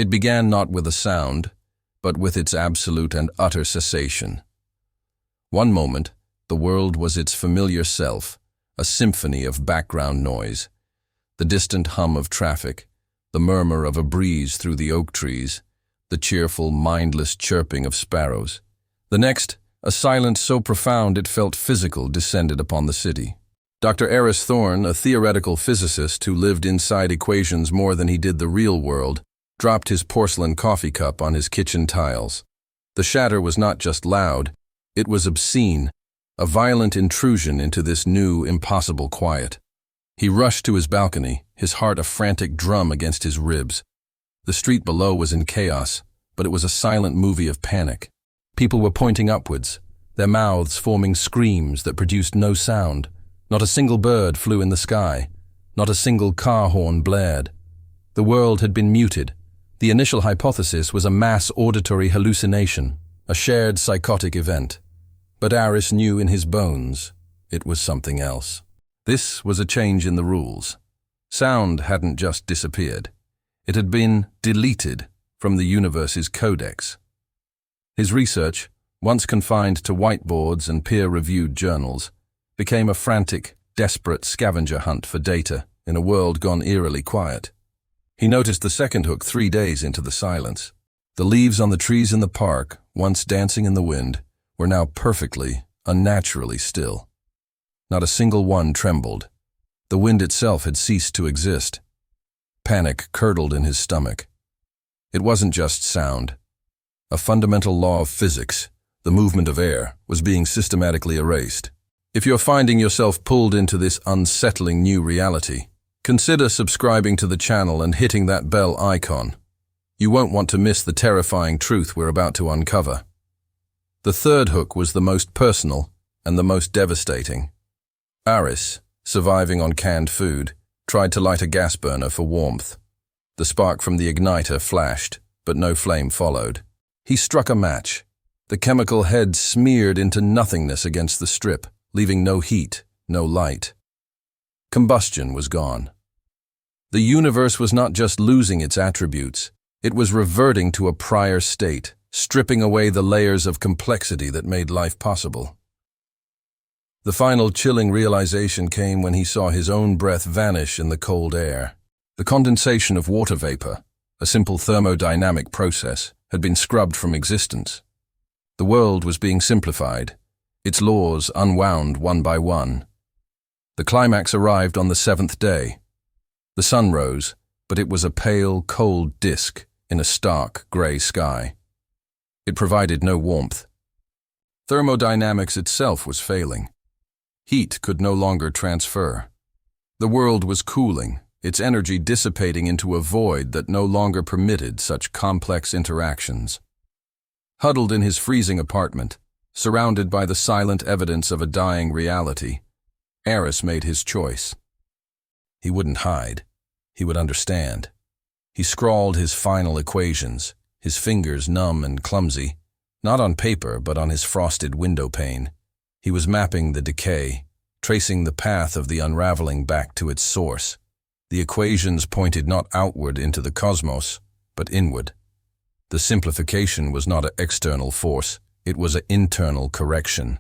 It began not with a sound, but with its absolute and utter cessation. One moment, the world was its familiar self, a symphony of background noise, the distant hum of traffic, the murmur of a breeze through the oak trees, the cheerful, mindless chirping of sparrows. The next, a silence so profound it felt physical descended upon the city. Dr. Aris Thorne, a theoretical physicist who lived inside equations more than he did the real world, dropped his porcelain coffee cup on his kitchen tiles. The shatter was not just loud, it was obscene, a violent intrusion into this new, impossible quiet. He rushed to his balcony, his heart a frantic drum against his ribs. The street below was in chaos, but it was a silent movie of panic. People were pointing upwards, their mouths forming screams that produced no sound. Not a single bird flew in the sky. Not a single car horn blared. The world had been muted. The initial hypothesis was a mass auditory hallucination, a shared psychotic event. But Aris knew in his bones it was something else. This was a change in the rules. Sound hadn't just disappeared. It had been deleted from the universe's codex. His research, once confined to whiteboards and peer-reviewed journals, became a frantic, desperate scavenger hunt for data in a world gone eerily quiet. He noticed the second hook 3 days into the silence. The leaves on the trees in the park, once dancing in the wind, were now perfectly, unnaturally still. Not a single one trembled. The wind itself had ceased to exist. Panic curdled in his stomach. It wasn't just sound. A fundamental law of physics, the movement of air, was being systematically erased. If you're finding yourself pulled into this unsettling new reality, consider subscribing to the channel and hitting that bell icon. You won't want to miss the terrifying truth we're about to uncover. The third hook was the most personal and the most devastating. Aris, surviving on canned food, tried to light a gas burner for warmth. The spark from the igniter flashed, but no flame followed. He struck a match. The chemical head smeared into nothingness against the strip, leaving no heat, no light. Combustion was gone. The universe was not just losing its attributes, it was reverting to a prior state, stripping away the layers of complexity that made life possible. The final chilling realization came when he saw his own breath vanish in the cold air. The condensation of water vapor, a simple thermodynamic process, had been scrubbed from existence. The world was being simplified, its laws unwound one by one. The climax arrived on the 7th day. The sun rose, but it was a pale, cold disk in a stark, gray sky. It provided no warmth. Thermodynamics itself was failing. Heat could no longer transfer. The world was cooling, its energy dissipating into a void that no longer permitted such complex interactions. Huddled in his freezing apartment, surrounded by the silent evidence of a dying reality, Aris made his choice. He wouldn't hide. He would understand. He scrawled his final equations, his fingers numb and clumsy, not on paper but on his frosted window pane. He was mapping the decay, tracing the path of the unraveling back to its source. The equations pointed not outward into the cosmos, but inward. The simplification was not an external force, it was an internal correction.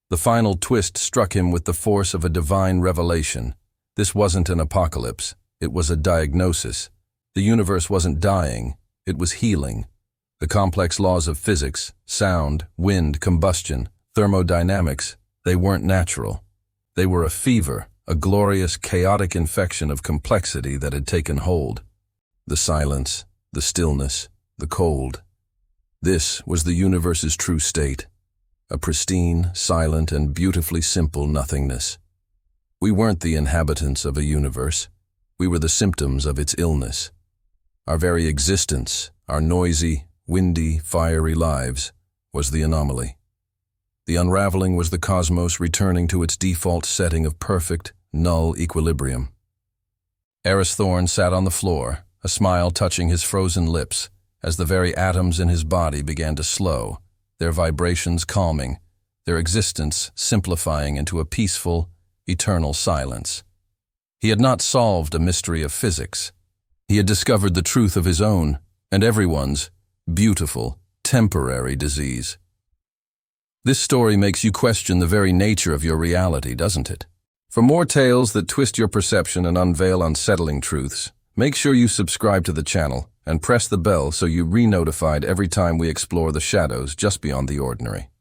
The final twist struck him with the force of a divine revelation. This wasn't an apocalypse, it was a diagnosis. The universe wasn't dying, it was healing. The complex laws of physics, sound, wind, combustion, thermodynamics, they weren't natural. They were a fever, a glorious, chaotic infection of complexity that had taken hold. The silence, the stillness, the cold. This was the universe's true state, a pristine, silent, and beautifully simple nothingness. We weren't the inhabitants of a universe. We were the symptoms of its illness. Our very existence, our noisy, windy, fiery lives, was the anomaly. The unraveling was the cosmos returning to its default setting of perfect, null equilibrium. Aris Thorne sat on the floor, a smile touching his frozen lips, as the very atoms in his body began to slow, their vibrations calming, their existence simplifying into a peaceful, eternal silence. He had not solved a mystery of physics. He had discovered the truth of his own, and everyone's beautiful, temporary disease. This story makes you question the very nature of your reality, doesn't it? For more tales that twist your perception and unveil unsettling truths, make sure you subscribe to the channel and press the bell so you're re-notified every time we explore the shadows just beyond the ordinary.